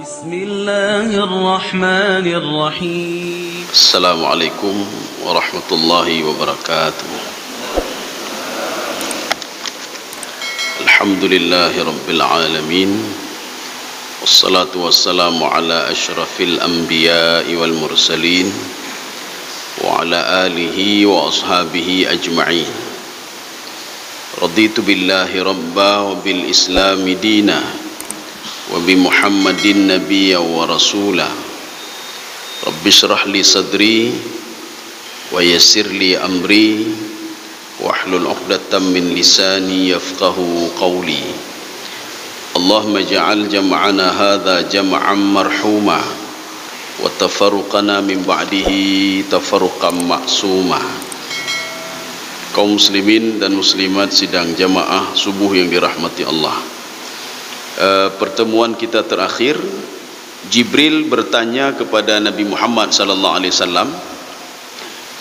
Bismillahirrahmanirrahim. Assalamualaikum warahmatullahi wabarakatuh. Alhamdulillahi rabbil alamin. Wassalatu wassalamu ala asyrafil anbiya'i wal mursalin wa ala alihi wa ashabihi ajma'in. Raditu billahi rabba wa bil islami dina wa bi Muhammadin nabiyya wa rasula. Rabbi shrah li sadri wa yassir li amri wahlul 'uqdatam min lisani yafqahu qawli. Allahumma ja'al jam'ana hadha jam'an marhuma wa tafarruqana min ba'dihi tafarruqan ma'suma. Kaum muslimin dan muslimat sidang jamaah subuh yang dirahmati Allah. Pertemuan kita terakhir, Jibril bertanya kepada Nabi Muhammad sallallahu alaihi wasallam.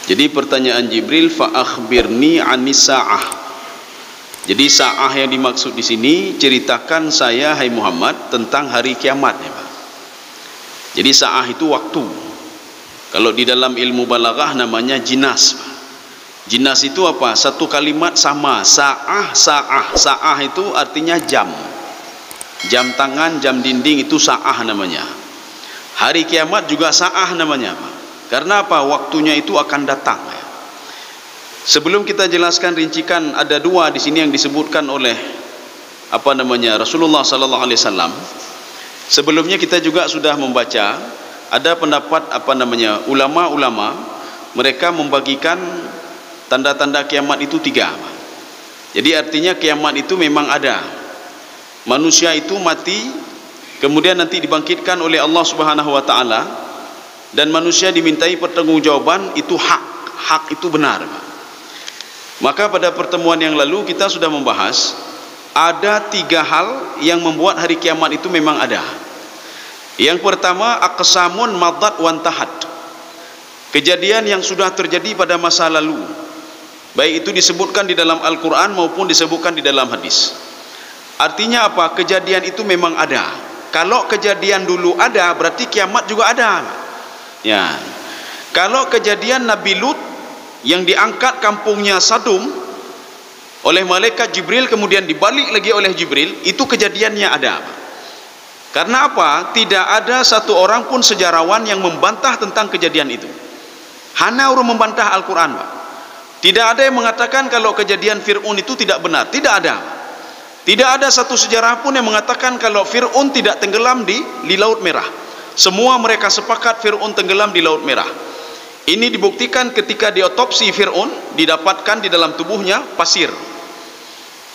Jadi pertanyaan Jibril, fa akhbirni anis sa'ah. Jadi sa'ah yang dimaksud di sini, ceritakan saya hai Muhammad tentang hari kiamat ya Pak. Jadi sa'ah itu waktu. Kalau di dalam ilmu balaghah namanya jinas Pak. Jinas itu apa? Satu kalimat sama, sa'ah, sa'ah. Sa'ah itu artinya jam. Jam tangan, jam dinding itu sa'ah namanya. Hari kiamat juga sa'ah namanya Pak. Karena apa? Waktunya itu akan datang. Sebelum kita jelaskan rincikan, ada dua di sini yang disebutkan oleh Rasulullah sallallahu alaihi wasallam. Sebelumnya kita juga sudah membaca ada pendapat ulama-ulama, mereka membagikan tanda-tanda kiamat itu tiga. Jadi artinya kiamat itu memang ada. Manusia itu mati, kemudian nanti dibangkitkan oleh Allah Subhanahu wa taala, dan manusia dimintai pertanggungjawaban, itu hak itu benar. Maka pada pertemuan yang lalu kita sudah membahas ada tiga hal yang membuat hari kiamat itu memang ada. Yang pertama, aqsamun madat wantahat. Kejadian yang sudah terjadi pada masa lalu, baik itu disebutkan di dalam Al-Quran maupun disebutkan di dalam hadis. Artinya apa? Kejadian itu memang ada. Kalau kejadian dulu ada, berarti kiamat juga ada. Ya. Kalau kejadian Nabi Lut yang diangkat kampungnya Sadum oleh malaikat Jibril, kemudian dibalik lagi oleh Jibril, itu kejadiannya ada. Karena apa? Tidak ada satu orang pun sejarawan yang membantah tentang kejadian itu. Hanya orang membantah Al-Quran Pak. Tidak ada yang mengatakan kalau kejadian Fir'aun itu tidak benar. Tidak ada. Tidak ada satu sejarah pun yang mengatakan kalau Fir'aun tidak tenggelam di Laut Merah. Semua mereka sepakat Fir'aun tenggelam di Laut Merah. Ini dibuktikan ketika diotopsi Fir'aun, didapatkan di dalam tubuhnya pasir.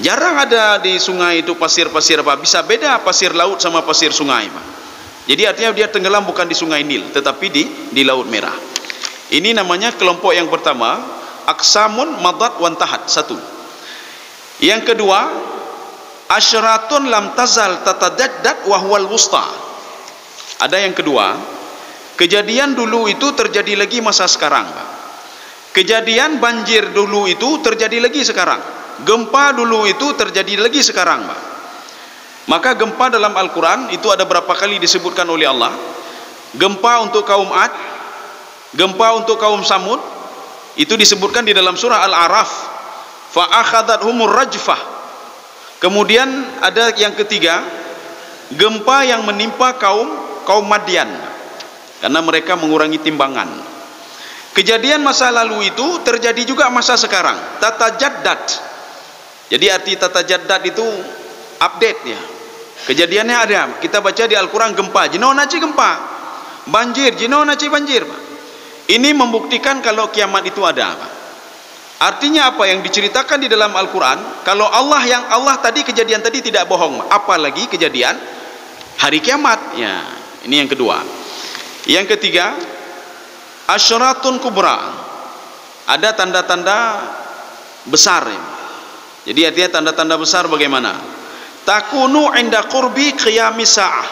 Jarang ada di sungai itu pasir-pasir Pak. Bisa beda pasir laut sama pasir sungai Pak. Jadi artinya dia tenggelam bukan di sungai Nil, tetapi di Laut Merah. Ini namanya kelompok yang pertama, aqsamun madat wantahat, satu. Yang kedua, asyratun lam tazal tatadaddad wa huwal wusta. Ada yang kedua, kejadian dulu itu terjadi lagi masa sekarang Pak. Kejadian banjir dulu itu terjadi lagi sekarang. Gempa dulu itu terjadi lagi sekarang Pak. Maka gempa dalam Al-Quran itu ada berapa kali disebutkan oleh Allah. Gempa untuk kaum Ad, gempa untuk kaum Samud, itu disebutkan di dalam surah Al-A'raf. Fa akhadathumur rajfah. Kemudian ada yang ketiga, gempa yang menimpa kaum Madian karena mereka mengurangi timbangan. Kejadian masa lalu itu terjadi juga masa sekarang, tatajaddad. Jadi arti tatajaddad itu update ya. Kejadiannya ada. Kita baca di Al-Quran, gempa, jino naci gempa, banjir, jino naci banjir. Ini membuktikan kalau kiamat itu ada Pak. Artinya apa yang diceritakan di dalam Al-Quran, kalau Allah tadi kejadian tadi tidak bohong, apalagi kejadian hari kiamat ya. Ini yang kedua. Yang ketiga, asyratun kubra. Ada tanda-tanda besar ya. Jadi artinya tanda-tanda besar bagaimana? Takunu inda qurbi qiyamis sa'ah.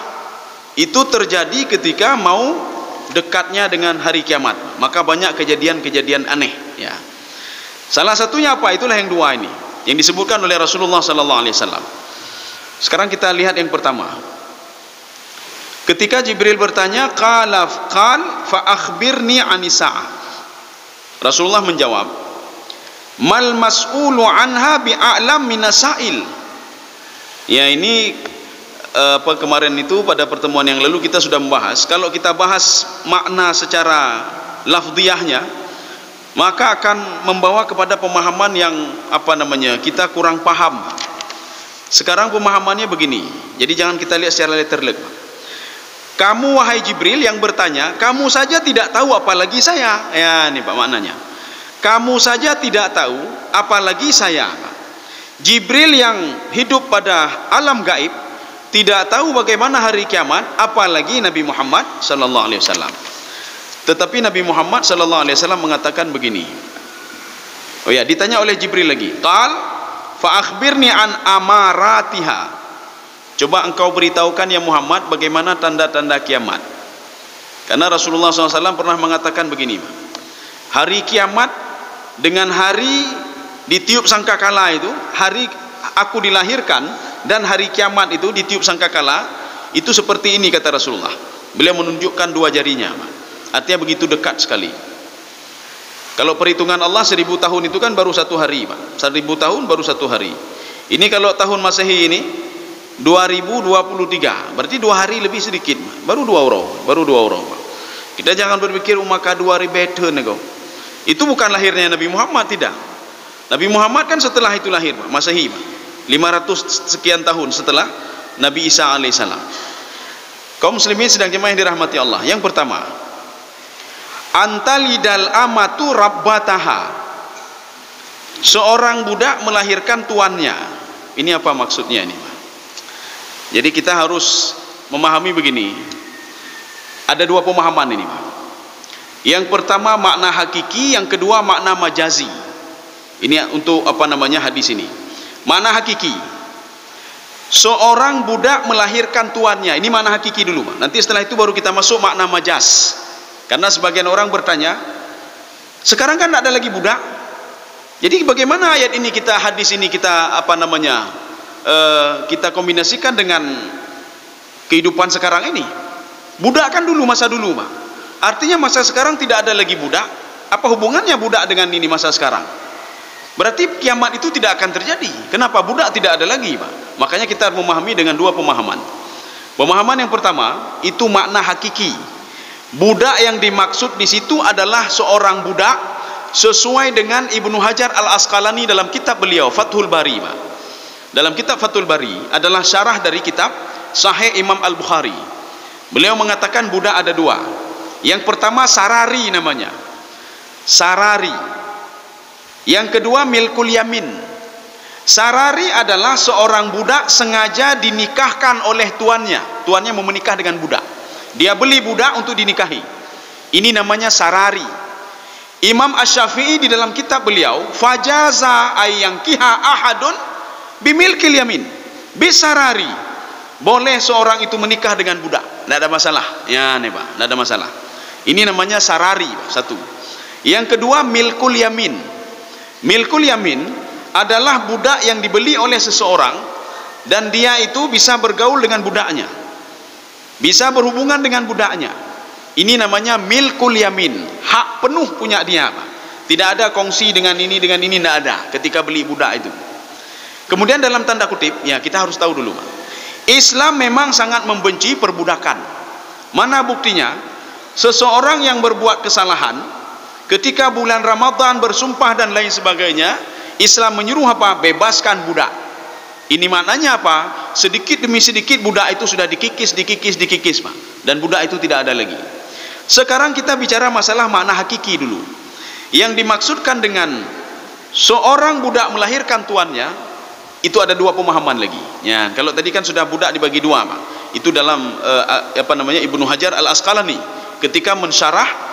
Itu terjadi ketika mau dekatnya dengan hari kiamat. Maka banyak kejadian-kejadian aneh ya. Salah satunya apa? Itulah yang dua ini yang disebutkan oleh Rasulullah sallallahu alaihi wasallam. Sekarang kita lihat yang pertama. Ketika Jibril bertanya, qal fa akhbirni anisa'ah. Rasulullah menjawab, mal mas'ulu anha bi'a'lam minasail. Ya, ini kemarin itu pada pertemuan yang lalu kita sudah membahas. Kalau kita bahas makna secara lafdhiyahnya, maka akan membawa kepada pemahaman yang kita kurang paham. Sekarang pemahamannya begini. Jadi jangan kita lihat secara letterlek. Kamu wahai Jibril yang bertanya, kamu saja tidak tahu apalagi saya. Ya, ini Pak maknanya. Kamu saja tidak tahu apalagi saya. Jibril yang hidup pada alam gaib tidak tahu bagaimana hari kiamat, apalagi Nabi Muhammad sallallahu alaihi wasallam. Tetapi Nabi Muhammad sallallahu alaihi wasallam mengatakan begini. Oh ya, ditanya oleh Jibril lagi. Qal fa akhbirni an amaratiha. Coba engkau beritahukan ya Muhammad bagaimana tanda-tanda kiamat. Karena Rasulullah SAW pernah mengatakan begini. Hari kiamat dengan hari ditiup sangkakala itu, hari aku dilahirkan dan hari kiamat itu ditiup sangkakala itu seperti ini, kata Rasulullah. Beliau menunjukkan dua jarinya. Artinya begitu dekat sekali. Kalau perhitungan Allah 1000 tahun itu kan baru satu hari, Pak. 1000 tahun baru satu hari. Ini kalau tahun Masehi ini 2023, berarti 2 hari lebih sedikit, baru 2 orang. Kita jangan berpikir maka 2 hari better nego. Itu bukan lahirnya Nabi Muhammad, tidak. Nabi Muhammad kan setelah itu lahir, Pak, Masehi, Pak. 500 sekian tahun setelah Nabi Isa alaihissalam. Kaum muslimin sedang jemaah yang dirahmati Allah. Yang pertama, antalidal amatu rabbataha. Seorang budak melahirkan tuannya. Ini apa maksudnya ini, Pak? Jadi kita harus memahami begini. Ada 2 pemahaman ini, Pak. Yang pertama makna hakiki, yang kedua makna majazi. Ini untuk hadis ini. Makna hakiki, seorang budak melahirkan tuannya. Ini makna hakiki dulu, Pak. Nanti setelah itu baru kita masuk makna majaz. Karena sebagian orang bertanya, sekarang kan tidak ada lagi budak. Jadi bagaimana ayat ini hadis ini kita kita kombinasikan dengan kehidupan sekarang ini? Budak kan dulu, masa dulu, Pak. Artinya masa sekarang tidak ada lagi budak. Apa hubungannya budak dengan ini masa sekarang? Berarti kiamat itu tidak akan terjadi. Kenapa? Budak tidak ada lagi, Pak. Makanya kita memahami dengan 2 pemahaman. Pemahaman yang pertama itu makna hakiki. Budak yang dimaksud di situ adalah seorang budak sesuai dengan Ibnu Hajar Al-Asqalani dalam kitab beliau Fathul Bari, Pak. Dalam kitab Fathul Bari adalah syarah dari kitab Sahih Imam Al-Bukhari. Beliau mengatakan budak ada 2. Yang pertama sarari namanya. Sarari. Yang kedua milkul yamin. Sarari adalah seorang budak sengaja dinikahkan oleh tuannya. Tuannya mau menikah dengan budak. Dia beli budak untuk dinikahi. Ini namanya sarari. Imam Asy-Syafi'i di dalam kitab beliau, fajaza ayyankiha ahadun bimilkil yamin. Bisarari. Boleh seorang itu menikah dengan budak. Tidak ada masalah. Ya, nih, Pak. Tidak ada masalah. Ini namanya sarari, Pak. 1. Yang kedua milkul yamin. Milkul yamin adalah budak yang dibeli oleh seseorang dan dia itu bisa bergaul dengan budaknya, bisa berhubungan dengan budaknya. Ini namanya milkul yamin, hak penuh punya dia, Pak. Tidak ada kongsi dengan ini tidak ada ketika beli budak itu. Kemudian dalam tanda kutip, ya kita harus tahu dulu, Pak. Islam memang sangat membenci perbudakan. Mana buktinya? Seseorang yang berbuat kesalahan ketika bulan Ramadan bersumpah dan lain sebagainya, Islam menyuruh apa? Bebaskan budak. Ini maknanya apa? Sedikit demi sedikit budak itu sudah dikikis, Pak. Dan budak itu tidak ada lagi. Sekarang kita bicara masalah makna hakiki dulu. Yang dimaksudkan dengan seorang budak melahirkan tuannya, itu ada 2 pemahaman lagi. Ya, kalau tadi kan sudah budak dibagi 2, Pak. Itu dalam Ibnu Hajar Al-Asqalani ketika mensyarah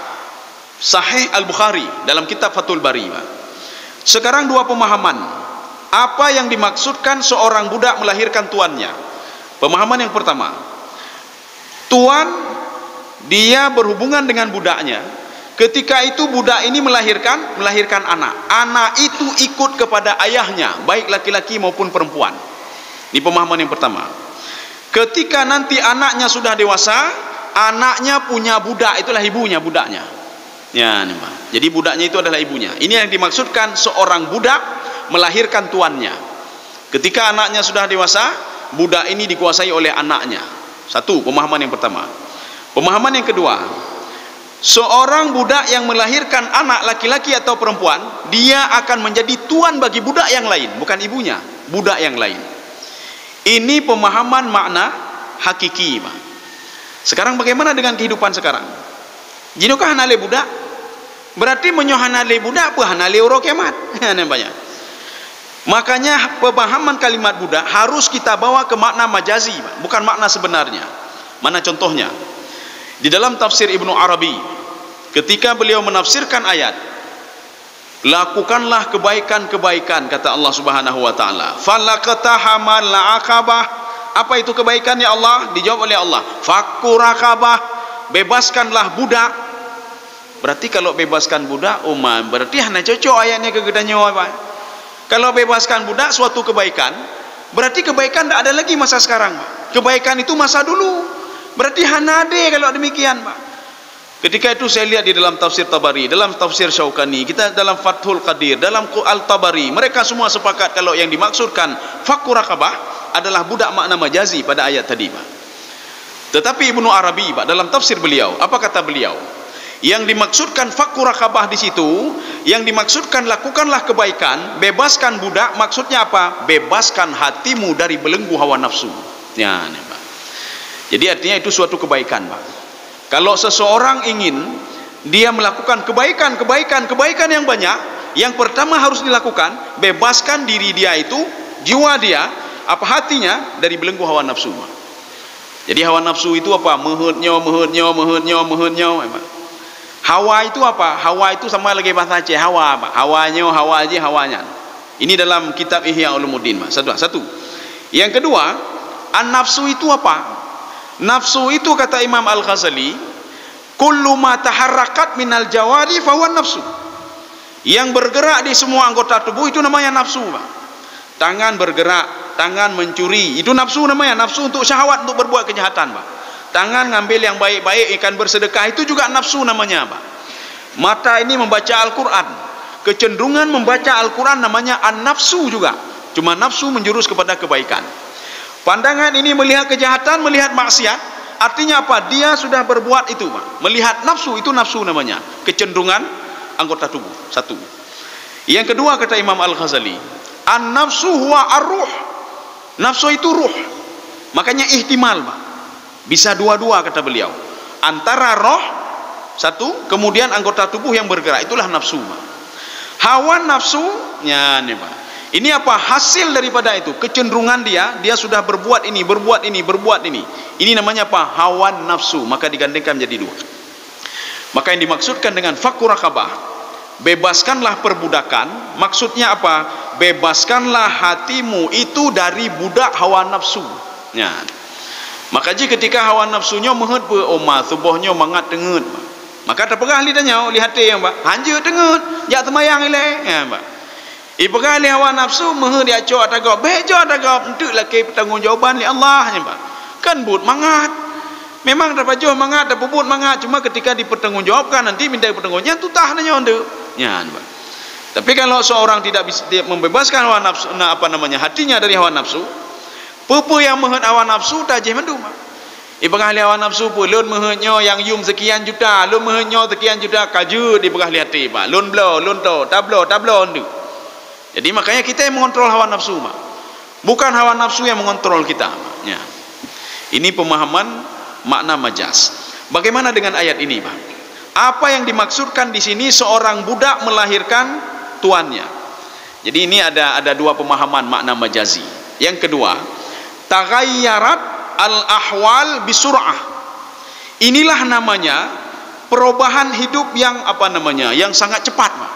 Sahih Al-Bukhari dalam kitab Fathul Bari, Pak. Sekarang 2 pemahaman. Apa yang dimaksudkan seorang budak melahirkan tuannya? Pemahaman yang pertama, tuan dia berhubungan dengan budaknya. Ketika itu budak ini melahirkan anak. Anak itu ikut kepada ayahnya, baik laki-laki maupun perempuan. Ini pemahaman yang pertama. Ketika nanti anaknya sudah dewasa, anaknya punya budak, itulah ibunya budaknya. Ya, nih, Pak. Jadi budaknya itu adalah ibunya. Ini yang dimaksudkan seorang budak melahirkan tuannya. Ketika anaknya sudah dewasa, budak ini dikuasai oleh anaknya. Satu, pemahaman yang pertama. Pemahaman yang kedua, seorang budak yang melahirkan anak laki-laki atau perempuan, dia akan menjadi tuan bagi budak yang lain, bukan ibunya, budak yang lain. Ini pemahaman makna hakiki, Pak. Sekarang bagaimana dengan kehidupan sekarang? Jinukah hanale budak? Berarti menyoh hanale budak apa hanale uro kiamat? Nampaknya. Makanya pemahaman kalimat budak harus kita bawa ke makna majazi, Pak, bukan makna sebenarnya. Mana contohnya? Di dalam tafsir Ibnu Arabi, ketika beliau menafsirkan ayat, lakukanlah kebaikan-kebaikan, kata Allah Subhanahu wa taala. Falaqtahamal aqabah. Apa itu kebaikan ya Allah? Dijawab oleh Allah, fakku raqabah, bebaskanlah budak. Berarti kalau bebaskan budak, berarti hanya cocok ayatnya ke gedanya, Pak. Kalau bebaskan budak suatu kebaikan, berarti kebaikan tidak ada lagi masa sekarang, Pak. Kebaikan itu masa dulu. Berarti hanade kalau demikian, Pak. Ketika itu saya lihat di dalam tafsir Tabari, dalam tafsir Syaukani, kita dalam Fathul Qadir, dalam Al-Tabari, mereka semua sepakat kalau yang dimaksudkan fakku raqabah adalah budak makna majazi pada ayat tadi, Pak. Tetapi Ibnu Arabi, Pak, dalam tafsir beliau, apa kata beliau? Yang dimaksudkan fakku raqabah di situ, yang dimaksudkan lakukanlah kebaikan, bebaskan budak, maksudnya apa? Bebaskan hatimu dari belenggu hawa nafsu. Ya, ini, Pak. Jadi artinya itu suatu kebaikan, Pak. Kalau seseorang ingin dia melakukan kebaikan yang banyak, yang pertama harus dilakukan, bebaskan diri dia itu, jiwa dia, apa hatinya dari belenggu hawa nafsu, Pak. Jadi hawa nafsu itu apa? Mehutnya. Hawa itu apa? Hawa itu sama lagi bahasa Aceh, hawa, Pak. Hawa aja, hawanya. Ini dalam kitab Ihya Ulumuddin, Pak. Satu. Yang kedua, an-nafsu itu apa? Nafsu itu kata Imam Al-Ghazali, kullu ma taharrakat minal jawari fahuwa nafsu. Yang bergerak di semua anggota tubuh itu namanya nafsu, Pak. Tangan bergerak, tangan mencuri, itu nafsu namanya. Nafsu untuk syahwat, untuk berbuat kejahatan, Pak. Tangan ngambil yang baik-baik, ikan bersedekah, itu juga nafsu namanya, Pak. Mata ini membaca Al-Quran, kecenderungan membaca Al-Quran namanya an-nafsu juga. Cuma nafsu menjurus kepada kebaikan. Pandangan ini melihat kejahatan, melihat maksiat, artinya apa? Dia sudah berbuat itu, Pak. Melihat nafsu, itu nafsu namanya, kecenderungan anggota tubuh. Satu. Yang kedua kata Imam Al-Ghazali, an-nafsu huwa ar-ruh. Nafsu itu ruh. Makanya ihtimal, Pak. Bisa dua-dua kata beliau. Antara roh satu, kemudian anggota tubuh yang bergerak, itulah nafsu, Pak. Hawa nafsu, ya nih, Pak. Ini apa? Hasil daripada itu, kecenderungan dia sudah berbuat ini. Ini namanya apa? Hawa nafsu. Maka digandengkan menjadi dua. Maka yang dimaksudkan dengan fakku raqabah, bebaskanlah perbudakan, maksudnya apa? Bebaskanlah hatimu itu dari budak hawa nafsu. Ya. Maka jika ketika hawa nafsunya menghut pe oma tubuhnya mangat tengut, maka terpegah lidahnya lihat yang, Pak. Hanja tengut, jak temayang ile, ya, Pak. Ibagali hawa nafsu meh dia cok tagap bejo tagap untuk laki pertanggungjawaban li Allah, ya, Pak. Kan but mangat. Memang dapat jo mangat, dapat but mangat, cuma ketika dipertanggungjawabkan nanti minta pertanggungjawaban tutah nanya onde. Ya, Pak. Tapi kalau seorang tidak bisa membebaskan hawa nafsu, hatinya dari hawa nafsu, pepe yang mehut hawa nafsu tajih mendu, Pak. Ibagali hawa nafsu pun lun mehutnya yang yum sekian juta, lun mehutnya sekian juta kaju dibagali hati, Pak. Lun blow, lun to, tablo onde. Jadi makanya kita yang mengontrol hawa nafsu, Pak. Bukan hawa nafsu yang mengontrol kita, Pak. Ya. Ini pemahaman makna majaz. Bagaimana dengan ayat ini, Pak? Apa yang dimaksudkan di sini seorang budak melahirkan tuannya? Jadi ini ada dua pemahaman makna majazi. Yang kedua, taghayyarat al-ahwal bisur'ah. Inilah namanya perubahan hidup yang yang sangat cepat, Pak.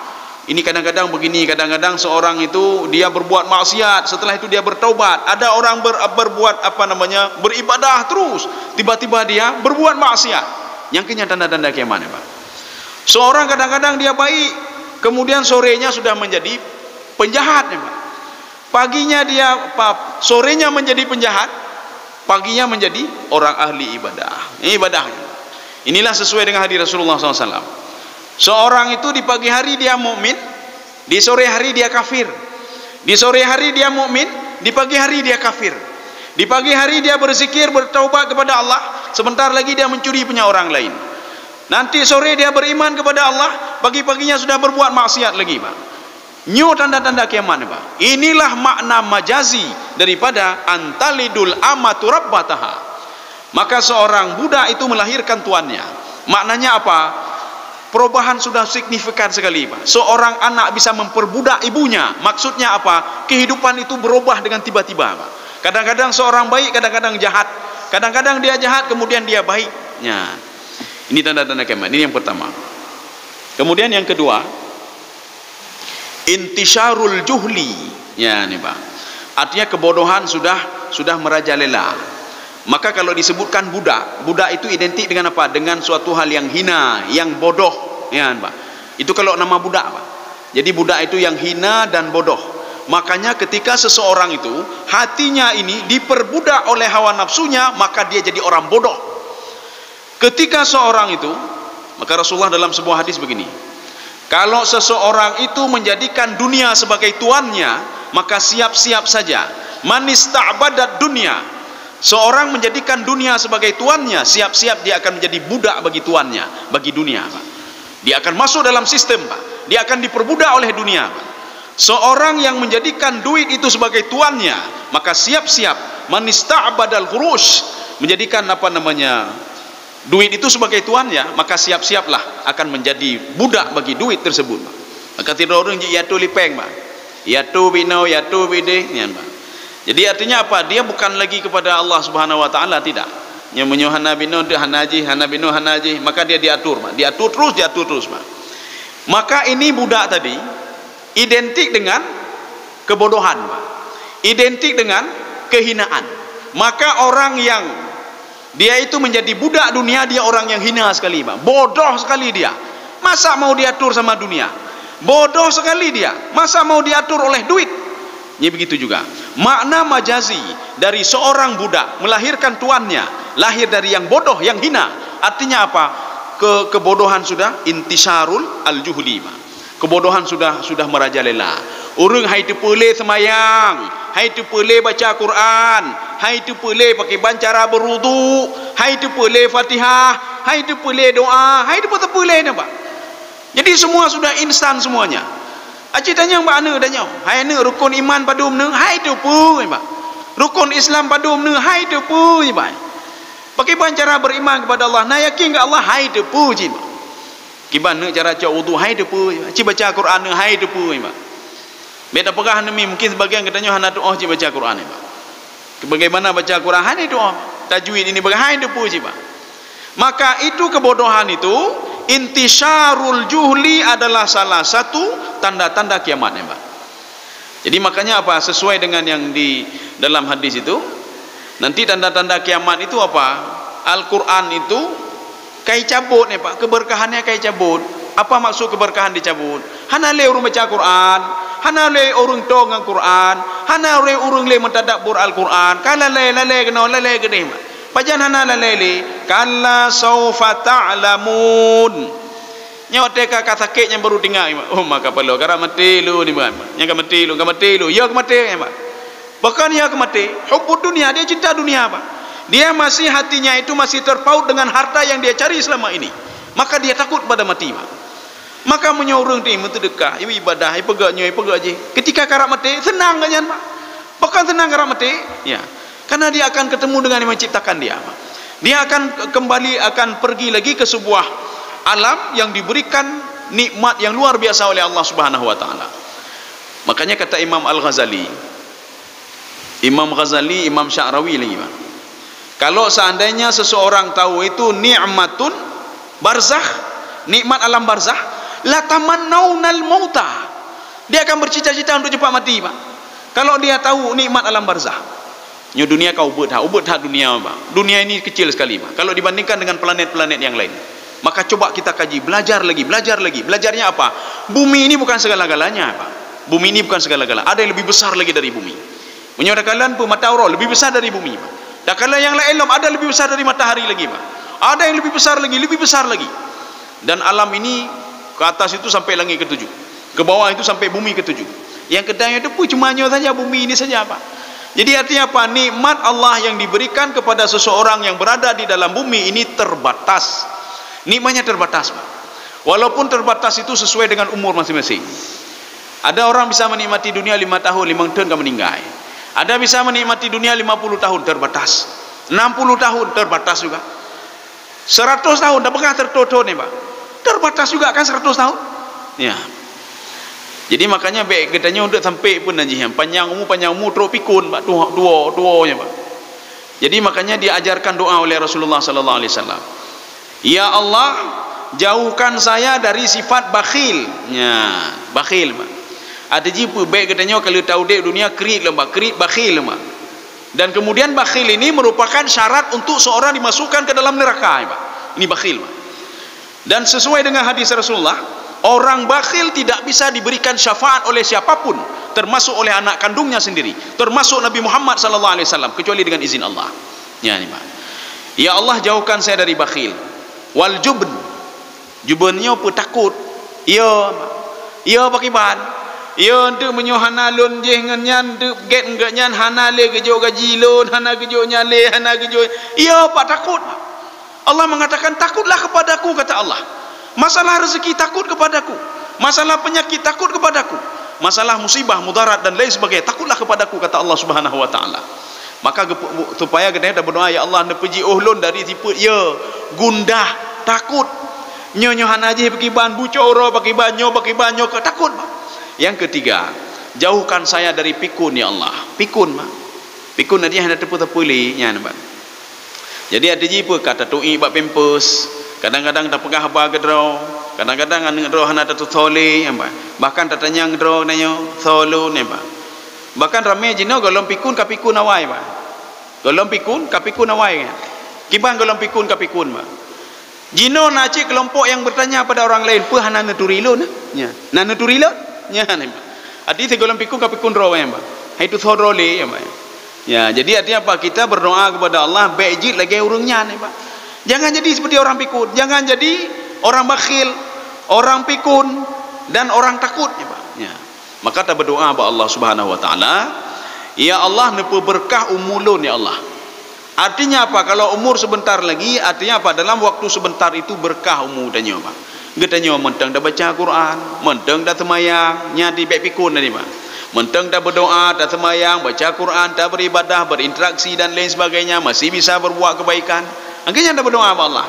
Ini kadang-kadang begini, kadang-kadang seorang itu dia berbuat maksiat, setelah itu dia bertaubat. Ada orang berbuat beribadah terus, tiba-tiba dia berbuat maksiat. Yang kena tanda-tanda kiamat, Pak. Seorang kadang-kadang dia baik, kemudian sorenya sudah menjadi penjahat, Pak. Paginya dia sorenya menjadi penjahat, paginya menjadi orang ahli ibadah. Ini ibadahnya. Inilah sesuai dengan hadis Rasulullah SAW. Seorang itu di pagi hari dia mukmin, di sore hari dia kafir. Di sore hari dia mukmin, di pagi hari dia kafir. Di pagi hari dia berzikir, bertaubat kepada Allah, sebentar lagi dia mencuri punya orang lain. Nanti sore dia beriman kepada Allah, pagi-paginya sudah berbuat maksiat lagi, Pak. Nyu tanda-tanda kiamat, Pak. Inilah makna majazi daripada antalidul amatu rabbataha. Maka seorang budak itu melahirkan tuannya. Maknanya apa? Perubahan sudah signifikan sekali, Pak. Seorang anak bisa memperbudak ibunya. Maksudnya apa? Kehidupan itu berubah dengan tiba-tiba, Pak. Kadang-kadang seorang baik, kadang-kadang jahat. Kadang-kadang dia jahat, kemudian dia baiknya. Ini tanda-tanda kiamat. Ini yang pertama. Kemudian yang kedua, intisharul juhli. Ya, ini Pak. Artinya kebodohan sudah merajalela. Maka kalau disebutkan budak, budak itu identik dengan apa? Dengan suatu hal yang hina, yang bodoh. Ya, Pak. Itu kalau nama budak, Pak. Jadi budak itu yang hina dan bodoh. Makanya ketika seseorang itu hatinya ini diperbudak oleh hawa nafsunya, maka dia jadi orang bodoh. Ketika seorang itu, maka Rasulullah dalam sebuah hadis begini, kalau seseorang itu menjadikan dunia sebagai tuannya, maka siap-siap saja. Man ista'badat dunia. Seorang menjadikan dunia sebagai tuannya, siap-siap dia akan menjadi budak bagi tuannya, bagi dunia, Pak. Dia akan masuk dalam sistem, Pak. Dia akan diperbudak oleh dunia, Pak. Seorang yang menjadikan duit itu sebagai tuannya, maka siap-siap man ista'badal ghurush, menjadikan duit itu sebagai tuannya, maka siap-siaplah akan menjadi budak bagi duit tersebut. Maka tidak orang yaitu lipeng, Pak. Yaitu binau, yaitu bide, Pak. Jadi artinya apa? Dia bukan lagi kepada Allah Subhanahu wa taala, tidak. Yang menyuhana binau hanaji, hanabinu hanaji, maka dia diatur, Pak. Diatur terus, Pak. Maka ini budak tadi identik dengan kebodohan, Pak. Identik dengan kehinaan. Maka orang yang dia itu menjadi budak dunia, dia orang yang hina sekali, Pak. Bodoh sekali dia. Masa mau diatur sama dunia? Bodoh sekali dia. Masa mau diatur oleh duit? Ini begitu juga. Makna majazi dari seorang budak melahirkan tuannya, lahir dari yang bodoh, yang hina. Artinya apa? Kebodohan sudah intisharul al-juhli, Pak. Kebodohan sudah merajalela. Orang hai tu boleh semayang, hai tu boleh baca Quran, hai tu boleh pakai bancara berwudu, hai tu boleh Fatihah, hai tu boleh doa, hai tu tak boleh, Pak. Jadi semua sudah instan semuanya. Aci tanya mbak ane tanya, hai ane rukun iman padum ne, hai tu pu, Pak. Rukun Islam padum ne, hai tu pu, Pak. Pakai bancara beriman kepada Allah, na yakin ke Allah, hai tu pu, Pak. Kiban ne cara cak wudu, hai tu pu, aci baca Quran ne, hai tu pu, Pak. Beda pegah nemi, mungkin sebagian katanya hana doa je baca Quran, Pak. Bagaimana baca Quran? Hana doa. Tajwid ini bagaimana itu puji, Pak. Maka itu kebodohan itu, intisharul juhli adalah salah satu tanda-tanda kiamat, Pak. Jadi makanya apa? Sesuai dengan yang di dalam hadis itu, nanti tanda-tanda kiamat itu apa? Al-Quran itu kai cabut, Pak. Keberkahannya kai cabut. Apa maksud keberkahan dicabut? Hana le urung baca Quran, hana le urung tong ang Quran, hana le urung le mentadabbur Al-Quran. Kala le kena le gede. Pajan hana le kala saufa ta'lamun. Nyawat teka kata sakit yang baru dengar, oh maka perlu kara mati lu ni, Pak. Yang mati lu, ya mati, Pak. Bahkan ya mati, hubbud dunia, dia cinta dunia, Pak. Dia masih hatinya itu masih terpaut dengan harta yang dia cari selama ini. Maka dia takut pada mati, Pak. Maka menyorong dia mentedekah, ibadah, pegaknya, je. Ketika karak mati, senang kan, Pak. Bahkan senang karak mati, ya. Karena dia akan ketemu dengan yang menciptakan dia, Pak. Dia akan kembali, akan pergi lagi ke sebuah alam yang diberikan nikmat yang luar biasa oleh Allah Subhanahu wa taala. Makanya kata Imam Al-Ghazali, Imam Sya'rawi lagi, Pak. Kalau seandainya seseorang tahu itu ni'matun barzakh, nikmat alam barzakh, la tamannaunal mauta, dia akan bercita-cita untuk cepat mati, Pak. Kalau dia tahu nikmat alam barzakh. Nyo dunia kau ubud dunia, Pak. Dunia ini kecil sekali, Pak. Kalau dibandingkan dengan planet-planet yang lain. Maka coba kita kaji, belajar lagi. Belajarnya apa? Bumi ini bukan segala-galanya, Pak. Bumi ini bukan segala-galanya. Ada yang lebih besar lagi dari bumi. Menyuarakan pun mata orang lebih besar dari bumi, Pak. Dan kalau yang lain ada lebih besar dari matahari lagi, Pak. Ada yang lebih besar lagi, lebih besar lagi. Dan alam ini ke atas itu sampai langit ketujuh, ke bawah itu sampai bumi ketujuh. Yang kedanya itu cuma saja bumi ini saja, Pak. Jadi artinya apa? Nikmat Allah yang diberikan kepada seseorang yang berada di dalam bumi ini terbatas. Nikmatnya terbatas, Pak. Walaupun terbatas itu sesuai dengan umur masing-masing. Ada orang bisa menikmati dunia 5 tahun, 5 tahun kan meninggal. Ada bisa menikmati dunia 50 tahun, terbatas. 60 tahun, terbatas juga. 100 tahun, dah pernah tertoto nih, Pak. Terbatas juga kan 100 tahun. Ya. Jadi makanya baik katanya untuk sampai pun nanti yang panjang umur teruk pikun, Pak. Duanya, Pak. Jadi makanya diajarkan doa oleh Rasulullah sallallahu alaihi wasallam. Ya Allah, jauhkan saya dari sifat bakhil. Ya, bakhil, Pak. Ada jipu baik katanya kalau tahu dek dunia kerit lah, Pak. Kerit bakhil, Pak. Dan kemudian bakhil ini merupakan syarat untuk seorang dimasukkan ke dalam neraka, Pak. Ini bakhil, Pak. Dan sesuai dengan hadis Rasulullah, orang bakhil tidak bisa diberikan syafaat oleh siapapun, termasuk oleh anak kandungnya sendiri, termasuk Nabi Muhammad sallallahu alaihi wasallam, kecuali dengan izin Allah. Ya, ini, Pak. Ya Allah, jauhkan saya dari bakhil. Wal jubn. Jubnnya apa? Takut. Ya pakiban. Ya untuk menyohana lon je ngan untuk get enggak nyan hana le gejo gaji lon, hana gejo nyale, hana gejo. Ya Pak, takut. Allah mengatakan takutlah kepadaku, kata Allah. Masalah rezeki takut kepadaku, masalah penyakit takut kepadaku, masalah musibah, mudarat dan lain sebagainya takutlah kepadaku, kata Allah Subhanahu wa taala. Maka supaya kita berdoa, ya Allah nepuji ulun dari tipu ya gundah takut. Nyo hana je pakiban bucoro pakiban nyo takut, Pak. Yang ketiga, jauhkan saya dari pikun, ya Allah. Pikun, Pak. Pikun nanti hendak tepu-tepuli nya, Pak. Jadi ada jipa kata tu'i bak pempes, kadang-kadang tak pegah apa gedro, kadang-kadang anu gedro hana tatu thole, bahkan tatanya gedro nanyo tholo ne, Pak. Bahkan ramai jino golong pikun ka pikun awai, Pak. Golong pikun ka pikun awai. Kibang golong pikun ka pikun, Pak. Jino naci kelompok yang bertanya pada orang lain, "Pu hana neturilo na?" Nya. Na neturilo? Nya ne, Pak. Adi te golong pikun ka pikun ro, Pak. Hai tu thorole, ya, Pak. Ya, jadi artinya apa? Kita berdoa kepada Allah bejit lagi urungnya nih, Pak. Jangan jadi seperti orang pikun, jangan jadi orang bakhil, orang pikun dan orang takut, ya, Pak. Ya. Maka kita berdoa kepada Allah Subhanahu wa taala, ya Allah nepu berkah umulun, ya Allah. Artinya apa? Kalau umur sebentar lagi, artinya apa? Dalam waktu sebentar itu berkah umur dan nyoba. Getanya mentang dah baca Quran, mentang dah semayang, nyadi baik pikun tadi, Pak. Mentang dah berdoa, dah semayang, baca Quran, dah beribadah, berinteraksi dan lain sebagainya, masih bisa berbuat kebaikan. Akhirnya dah berdoa kepada Allah.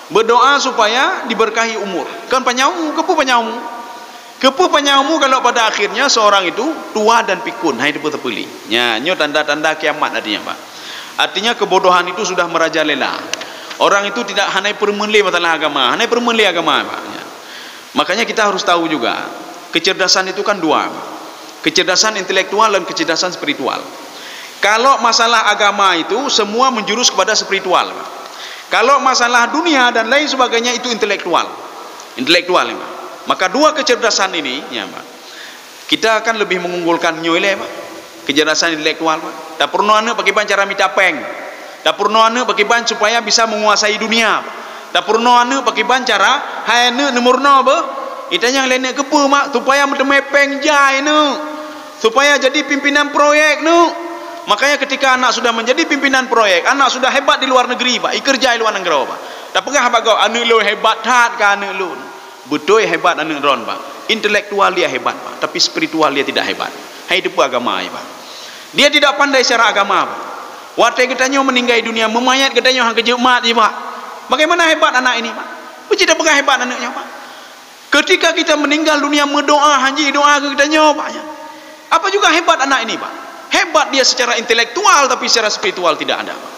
Berdoa supaya diberkahi umur. Kan panjang umur, kepu panjang umur. Kepu panjang umur kalau pada akhirnya seorang itu tua dan pikun, hai tepuli. Ya, nyo tanda-tanda kiamat artinya, Pak. Artinya kebodohan itu sudah merajalela. Orang itu tidak hanai permenli masalah agama, hanai permenli agama, Pak. Ya. Makanya kita harus tahu juga, kecerdasan itu kan dua, Pak. Kecerdasan intelektual dan kecerdasan spiritual. Kalau masalah agama itu semua menjurus kepada spiritual, Pak. Kalau masalah dunia dan lain sebagainya itu intelektual. Intelektual, Pak. Maka dua kecerdasan ini, ya, Pak. Kita akan lebih mengunggulkan nyoile, Pak. Kecerdasan intelektual, Pak. Tak perlu anu pakai ban cara mitapeng. Tak perlu anu pakai ban supaya bisa menguasai dunia, Pak. Tak perlu anu pakai ban cara hai anu nemurno, Pak. Itanya yang lain kepu, Mak, supaya mentemepeng jai nu. Supaya jadi pimpinan proyek nu. Makanya ketika anak sudah menjadi pimpinan proyek, anak sudah hebat di luar negeri, Pak, kerja di luar negeri, Pak. Tak pernah bago anu lu hebat tat ka anu lu. Betul hebat anu ron, Pak. Intelektual dia hebat, Pak, tapi spiritual dia tidak hebat. Hai depu agama, ya, Pak. Dia tidak pandai secara agama, Pak. Waktu katanya meninggal dunia, memayat katanya hang kejumat, ya, Pak. Bagaimana hebat anak ini, Pak? Tidak pernah hebat anaknya, Pak. Ketika kita meninggal dunia mendoa haji doa ke katanya, Pak, ya. Apa juga hebat anak ini, Pak? Hebat dia secara intelektual tapi secara spiritual tidak ada, Pak.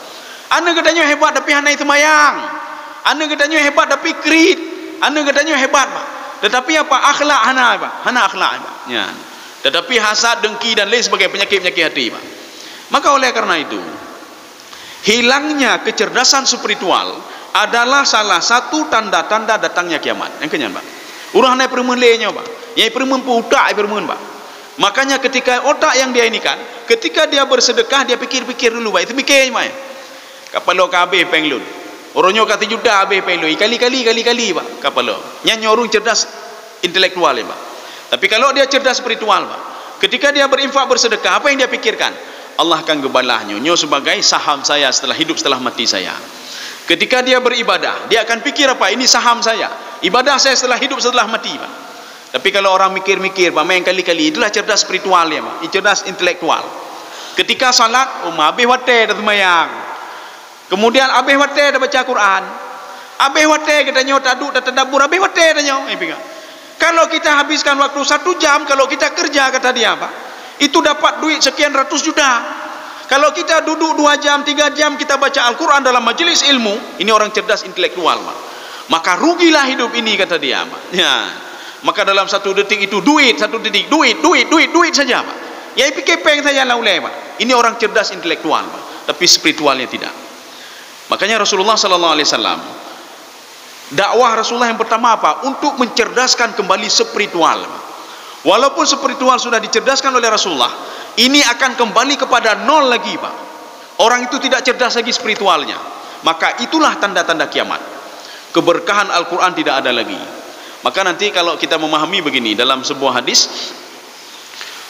Anda katanya hebat tapi hanai semayang. Anda katanya hebat tapi krit. Anda katanya hebat, Pak. Tetapi apa? Akhlak hana, Pak. Hana akhlak, Pak. Ya. Tetapi hasad, dengki dan lain sebagainya penyakit-penyakit hati, Pak. Maka oleh karena itu, hilangnya kecerdasan spiritual adalah salah satu tanda-tanda datangnya kiamat. Yang kenyan, Pak. Urang hanai permenlenya, Pak. Yang permen putak permen, Pak. Makanya ketika otak yang dia ini kan, ketika dia bersedekah dia pikir-pikir dulu, Pak. Itu mikir, Pak. Kapalo kabeh penglun. Orangnya kata juta habis pelu. Kali-kali pak kapalo. Nyanyi orang cerdas intelektual pak. Tapi kalau dia cerdas spiritual pak, ketika dia berinfak bersedekah, apa yang dia pikirkan? Allah akan gebalahnya. Nyo sebagai saham saya setelah hidup setelah mati saya. Ketika dia beribadah, dia akan pikir apa? Ini saham saya. Ibadah saya setelah hidup setelah mati pak. Tapi kalau orang mikir-mikir pak, main kali-kali, itulah cerdas spiritual ya pak. Cerdas intelektual. Ketika salat, habis wate dah semayang. Kemudian abih wate dah baca Quran. Abih wate katanya taduk dah tadabbur, abih wate katanya. Kalau kita habiskan waktu 1 jam, kalau kita kerja kata dia apa? Itu dapat duit sekian ratus juta. Kalau kita duduk 2 jam, 3 jam kita baca Al-Quran dalam majelis ilmu, ini orang cerdas intelektual, maka rugilah hidup ini kata dia. Ya. Maka dalam 1 detik itu duit, 1 detik duit saja, Pak. Ya pikir peng saja lah ulai, Pak. Ini orang cerdas intelektual, Pak. Tapi spiritualnya tidak. Makanya Rasulullah sallallahu alaihi wasallam, dakwah Rasulullah yang pertama apa? Untuk mencerdaskan kembali spiritual. Walaupun spiritual sudah dicerdaskan oleh Rasulullah, ini akan kembali kepada nol lagi, Pak. Orang itu tidak cerdas lagi spiritualnya. Maka itulah tanda-tanda kiamat. Keberkahan Al-Quran tidak ada lagi. Maka nanti kalau kita memahami begini dalam sebuah hadis,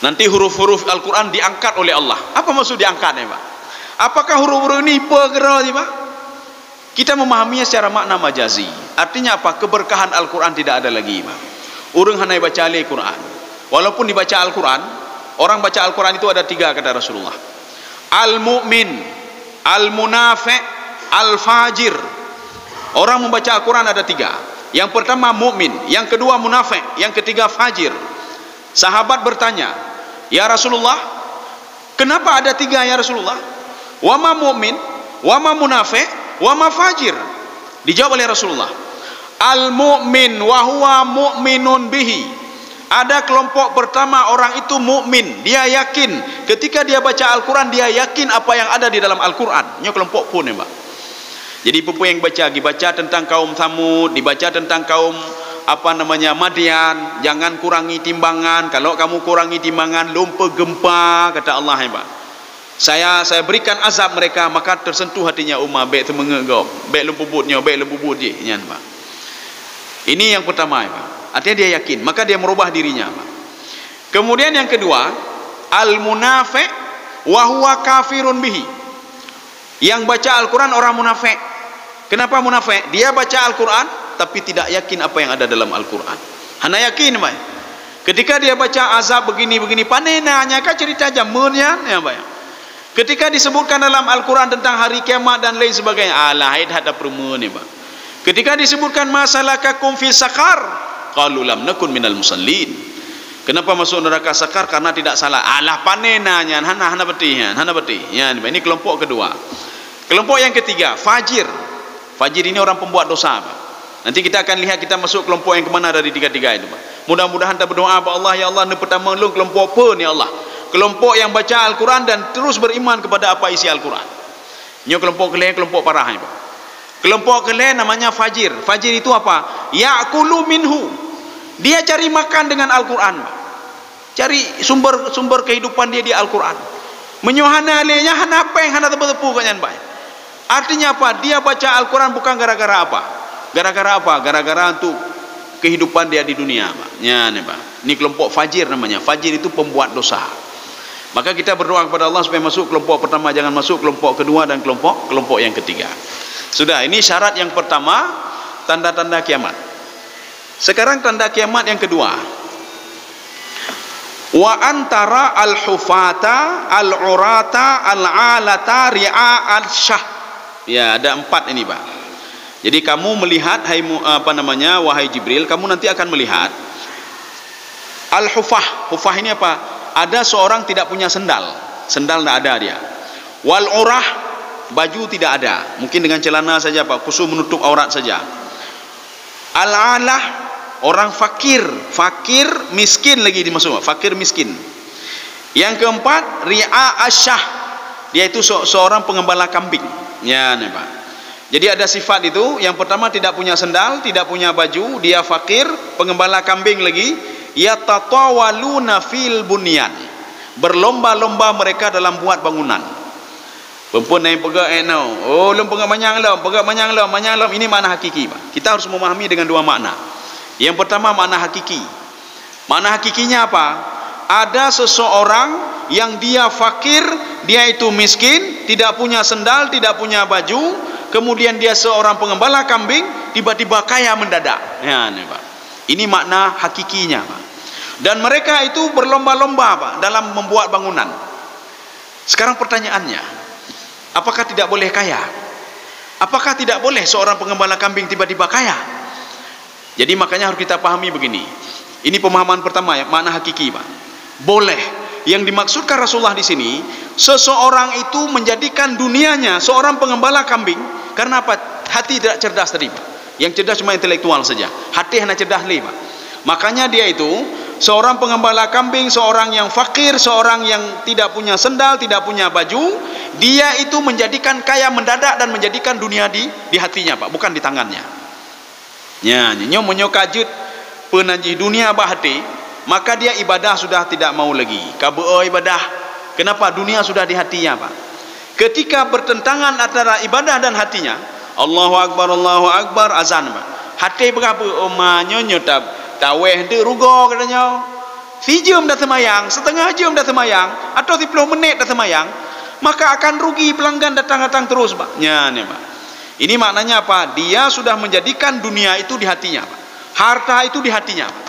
nanti huruf-huruf Al-Quran diangkat oleh Allah. Apa maksud diangkatnya, Pak? Apakah huruf-huruf ini bergerak, Pak? Kita memahaminya secara makna majazi. Artinya apa? Keberkahan Al-Quran tidak ada lagi, Pak. Orang hanai baca Al-Quran. Walaupun dibaca Al-Quran, orang baca Al-Quran itu ada 3 kata Rasulullah. Al-Mu'min, Al-Munafi', Al-Fajir. Orang membaca Al-Quran ada 3. Yang pertama mu'min, yang kedua munafi', yang ketiga fajir. Sahabat bertanya, ya Rasulullah, kenapa ada 3 ya Rasulullah? Wama mu'min, wama munafi', wama fajir. Dijawab oleh Rasulullah, al-mu'min wa huwa mu'minun bihi. Ada kelompok pertama, orang itu mukmin, dia yakin ketika dia baca Al-Quran, dia yakin apa yang ada di dalam Al-Quran. Ini kelompok pun ya, Pak. Jadi apa yang dibaca tentang kaum Thamud, dibaca tentang kaum Madian, jangan kurangi timbangan. Kalau kamu kurangi timbangan, lumpa gempa kata Allah ya, Pak. Saya berikan azab mereka, maka tersentuh hatinya umat, baik temengegop, baik lempubutnya, baik lempubut je, ya, Pak. Ini yang pertama ya, Pak. Artinya dia yakin, maka dia merubah dirinya, Pak. Kemudian yang kedua, al-munafi' wa huwa kafirun bihi. Yang baca Al-Quran orang munafik. Kenapa munafik? Dia baca Al-Quran tapi tidak yakin apa yang ada dalam Al-Quran. Hanya yakin, Pak. Ketika dia baca azab begini-begini, panenanya kah cerita jamunnya, ya, Pak. Ketika disebutkan dalam Al-Quran tentang hari kiamat dan lain sebagainya, alah ada perumuh ni, Pak. Ketika disebutkan masalakakum fi sakar, qalu lam nakun minal musallin. Kenapa masuk neraka sakar? Karena tidak salah. Alah panenanya, hana beti. Ya, ini kelompok kedua. Kelompok yang ketiga, fajir. Fajir ini orang pembuat dosa, Pak. Nanti kita akan lihat kita masuk kelompok yang kemana dari 3 itu, Pak. Mudah-mudahan kita berdoa kepada Allah, ya Allah, ni pertama lu kelompok apa ni Allah? Kelompok yang baca Al-Quran dan terus beriman kepada apa isi Al-Quran. Ini kelompok kelih, kelompok parah ni, Pak. Kelompok kelih namanya fajir. Fajir itu apa? Ya'kulu minhu. Dia cari makan dengan Al-Quran, Pak. Cari sumber kehidupan dia di Al-Quran. Menyohana alihnya hana apa yang hana tepu-tepu kanyan, Pak. Artinya apa? Dia baca Al-Quran bukan gara-gara apa? Gara-gara apa? Gara-gara untuk kehidupan dia di dunia, Pak. Ya, nih, Pak. Ini kelompok fajir namanya. Fajir itu pembuat dosa. Maka kita berdoa kepada Allah supaya masuk kelompok pertama, jangan masuk kelompok kedua dan kelompok yang ketiga. Sudah, ini syarat yang pertama, tanda-tanda kiamat. Sekarang tanda kiamat yang kedua. Wa antara al-hufata al-urata al-alata ri'a al-syah. Ya, ada 4 ini, Pak. Jadi kamu melihat, wahai Jibril, kamu nanti akan melihat al-hufah. Hufah ini apa? Ada seorang tidak punya sendal tidak ada dia. Wal urah, baju tidak ada, mungkin dengan celana saja, Pak, khusus menutup aurat saja. Al-alah, orang fakir miskin lagi dimaksud, fakir miskin. Yang keempat, ri'a asyah, dia itu seorang pengembala kambing. Ya, nih, Pak. Jadi ada sifat itu. Yang pertama, tidak punya sendal, tidak punya baju, dia fakir, pengembala kambing lagi. Yatatawaluna fil bunyan, berlomba-lomba mereka dalam buat bangunan. Perempuan naik pegak oh lom pegak manyang lom. Ini makna hakiki, Pak. Kita harus memahami dengan dua makna. Yang pertama makna hakiki. Makna hakikinya apa? Ada seseorang yang dia fakir, dia itu miskin, tidak punya sendal, tidak punya baju, kemudian dia seorang pengembala kambing, tiba-tiba kaya mendadak. Ya, ini, Pak. Ini makna hakikinya, Pak. Dan mereka itu berlomba-lomba, Pak, dalam membuat bangunan. Sekarang pertanyaannya, apakah tidak boleh kaya? Apakah tidak boleh seorang pengembala kambing tiba-tiba kaya? Jadi makanya harus kita pahami begini. Ini pemahaman pertama ya, makna hakiki, Pak. Boleh. Yang dimaksudkan Rasulullah di sini, seseorang itu menjadikan dunianya seorang pengembala kambing karena apa? Hati tidak cerdas tadi, Pak. Yang cerdas cuma intelektual saja. Hati hanya cerdas li, Pak. Makanya dia itu seorang pengembala kambing, seorang yang fakir, seorang yang tidak punya sendal, tidak punya baju, dia itu menjadikan kaya mendadak dan menjadikan dunia di hatinya, Pak, bukan di tangannya. Ya, nyo kajut penajih dunia bah hati, maka dia ibadah sudah tidak mau lagi. Kabeh ibadah. Kenapa? Dunia sudah di hatinya, Pak. Ketika bertentangan antara ibadah dan hatinya, Allahu Akbar, azan, Pak. Hati berapa? Omanya nyotab taweh de rugo katanya. Si jam dah semayang, setengah jam dah semayang, atau 10 menit dah semayang, maka akan rugi pelanggan datang-datang terus, Pak. Ya, nih, Pak. Ini maknanya apa? Dia sudah menjadikan dunia itu di hatinya, Pak. Harta itu di hatinya, Pak.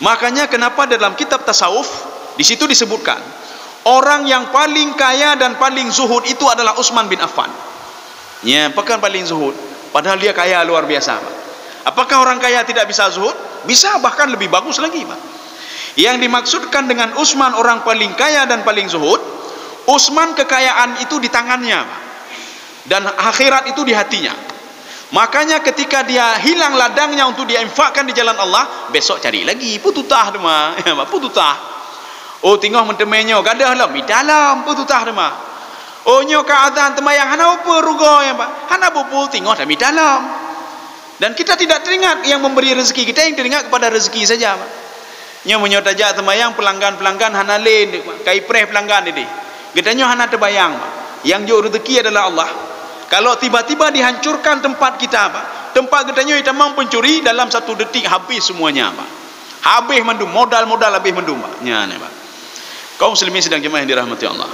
Makanya kenapa dalam kitab tasawuf di situ disebutkan orang yang paling kaya dan paling zuhud itu adalah Utsman bin Affan. Ya, bukan paling zuhud, padahal dia kaya luar biasa, Pak. Apakah orang kaya tidak bisa zuhud? Bisa, bahkan lebih bagus lagi, Pak. Yang dimaksudkan dengan Utsman orang paling kaya dan paling zuhud, Utsman kekayaan itu di tangannya, Pak. Dan akhirat itu di hatinya. Makanya ketika dia hilang ladangnya untuk diinfakkan di jalan Allah, besok cari lagi pututah dema, ya, pututah. Oh tinggal mentemenyo gadah lah, mi dalam pututah dema. Oh nyo ka azan temayang hana apa rugo ya, Pak. Hana bupul tinggal mi dalam. Dan kita tidak teringat yang memberi rezeki, kita yang teringat kepada rezeki saja, Pak. Nyo menyo tajak temayang pelanggan-pelanggan hana lain, kai preh pelanggan ini. Getanya hana terbayang, Pak. Yang jo rezeki adalah Allah. Kalau tiba-tiba dihancurkan tempat kita, Pak, tempat getanya kita mampu pencuri dalam 1 detik habis semuanya, Pak. Habis mendum, modal habis mendum, Pak. Ya, nih, Pak. Kaum muslimin sedang jemaah yang dirahmati Allah.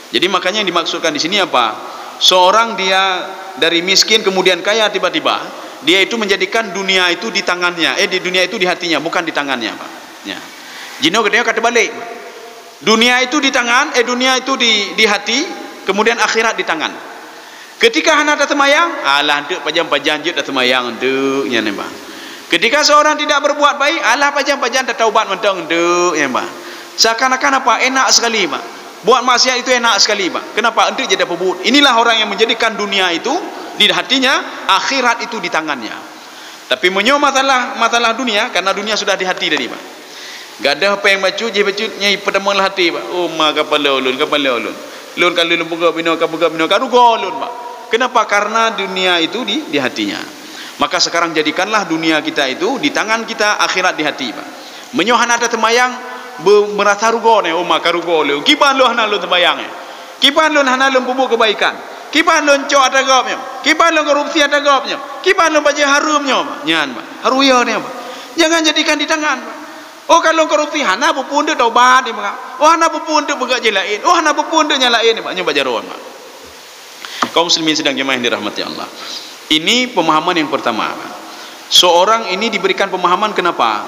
Jadi makanya yang dimaksudkan di sini apa? Seorang dia dari miskin kemudian kaya tiba-tiba, dia itu menjadikan dunia itu di tangannya, di dunia itu di hatinya, bukan di tangannya, Pak. Ya. Jino getanya kata balik. Dunia itu di tangan, dunia itu di hati, kemudian akhirat di tangan. Ketika hana dah semayang, alah duk pajang-pajang je dah semayang duk ya nembah. Ketika seorang tidak berbuat baik, alah pajang-pajang dah taubat mentang duk ya nembah. Seakan-akan apa? Enak sekali, Pak. Buat maksiat itu enak sekali, Pak. Kenapa? Entuk jadi pebut. Inilah orang yang menjadikan dunia itu di hatinya, akhirat itu di tangannya. Tapi menyo masalah dunia, karena dunia sudah di hati tadi, Pak. Gadah apa yang bacu nyai pedemulah hati, Pak. Oh ma kepala ulun. Lun kalau lun buka bino karugo lun, Pak. Kenapa? Karena dunia itu di hatinya. Maka sekarang jadikanlah dunia kita itu di tangan kita, akhirat di hati, Pak. Menyohan ada temayang merasa rugo ne, maka rugo lu. Kipan lu hana lu temayang. Kipan lu hana lu bubuk kebaikan. Kipan lu cok ada gapnya. Kipan lu korupsi ada gapnya. Kipan lu baca harumnya, nyan, Pak. Haruya ne, Pak. Jangan jadikan di tangan, Pak. Oh kalau korupsi hana bupun de taubat ni, Pak. Oh hana bupun de begak jelain. Oh hana bupun de nyalain ni, Pak. Nyoba jaron, Pak. Kaum muslimin sedang jemaah yang dirahmati Allah. Ini pemahaman yang pertama. Seorang ini diberikan pemahaman kenapa?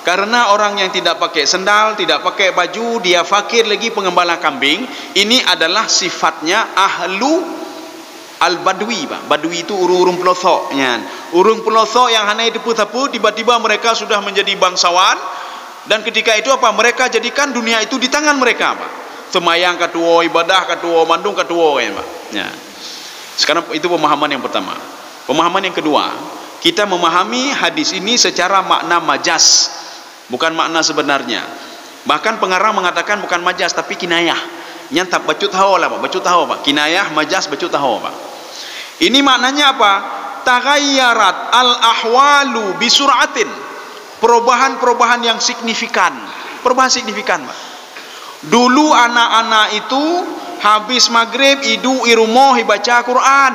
Karena orang yang tidak pakai sendal, tidak pakai baju, dia fakir lagi pengembala kambing, ini adalah sifatnya ahlu al-badwi, Pak. Badwi itu urung pelosok, ya. Urung pelosok yang hanya tepu-tepu, tiba-tiba mereka sudah menjadi bangsawan, dan ketika itu apa? Mereka jadikan dunia itu di tangan mereka, Pak. Semayang katuo, ibadah katuo, mandung katuo, ya, Pak. Ya. Sekarang itu pemahaman yang pertama. Pemahaman yang kedua, kita memahami hadis ini secara makna majas, bukan makna sebenarnya. Bahkan pengarang mengatakan bukan majas tapi kinayah. Nyantap bacut tahu lah, Pak. Bacut tahu, Pak. Kinayah, majas, bacut tahu, Pak. Ini maknanya apa? Taghayyarat al-ahwalu bisur'atin. Perubahan-perubahan yang signifikan. Perubahan signifikan, Pak. Dulu anak-anak itu habis maghrib idu irumah baca Quran